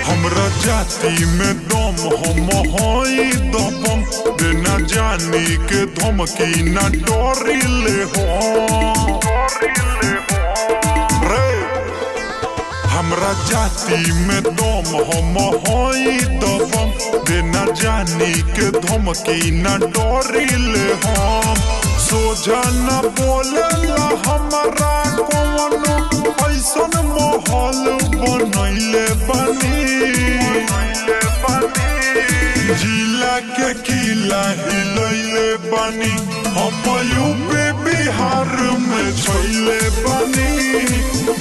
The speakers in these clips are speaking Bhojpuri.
हमरा जाति में दम हम हई दबम बिना जानी के धमकी न डरिले हो रे। हमरा जाति में दम हम हई दबम बिना जानी के धमकी न डरिले हम। सोझा न बोलेला हमरा कौनो ऐसन माहौल बनैले बनी। जिला के किला हिलैले बनी हम यूपी बिहार में छैले बनी।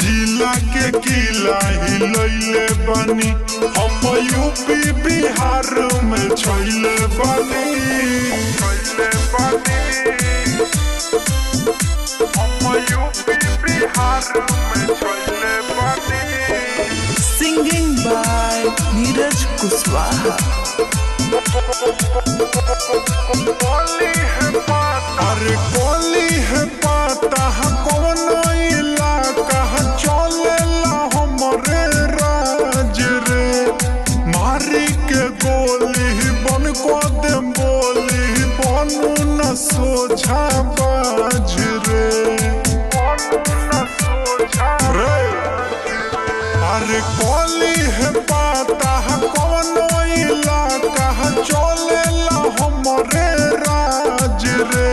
जिला के किला हिलैले बनी हम यूपी बिहार में छैले बनी। Singing by Neeraj Kushwaha। अरे कोली है पता कौनो इलाका चलेला हमरे राज रे। मारी के गोली बन को दे बोली बनू न सोझा बाज रे। अरे कोली है पता कौनो इलाका चलेला हमरे राज रे।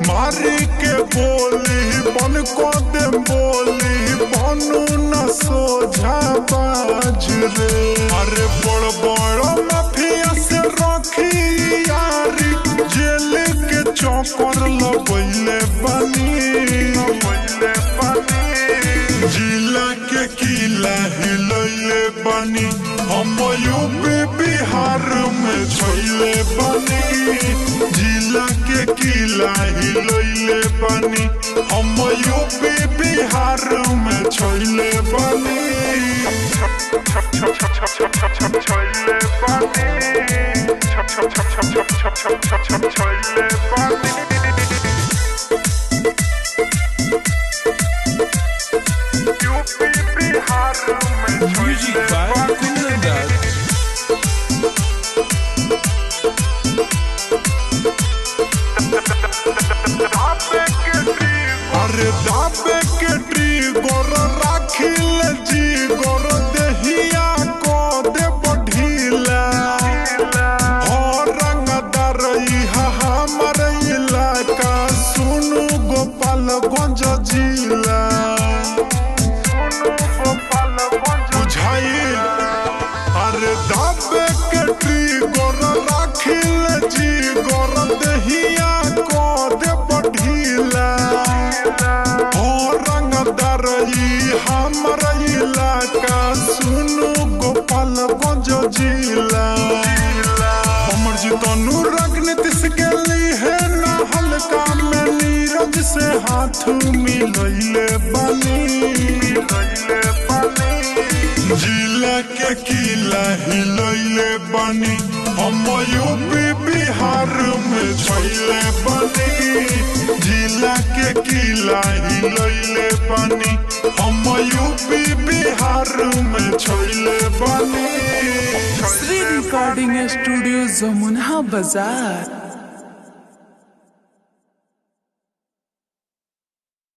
मारी के बोली बन को दे बोली बनू न सोझा बाज रे। अरे बड़ बड़ माफिया से रखी यारी जेल के चौकर लगैले बनी। जिला के किला हिलैले बनी हम यूपी बिहार में छैले बनी। जिला के किला हिलैले बनी हम यूपी बिहार में छैले बनी। Music by Kundan। अरे दाबे के ट्रिगर राखिल जी गोर देहिया को दे बढ़ीला। हो रंगदार हमर इलाका सुनु गोपालगंज जिला। बुझाइल अरे दाबे के ट्रिगर राखिल जी गोर देहिया को दे बढ़ीला। हो रंगदार हमर इलाका सुनु गोपालगंज जिला। हमर जितनु राजनीति से गेली है ना हल्का में नीरज से हाथ मिलैले बनी। जिला के किला हिलैले बनी हम यूपी बिहार में छैले बनी। जिला के किला हिलैले बनी हम यूपी बिहार में छैले बनी। श्री रिकॉर्डिंग स्टूडियो जमुना बाजार।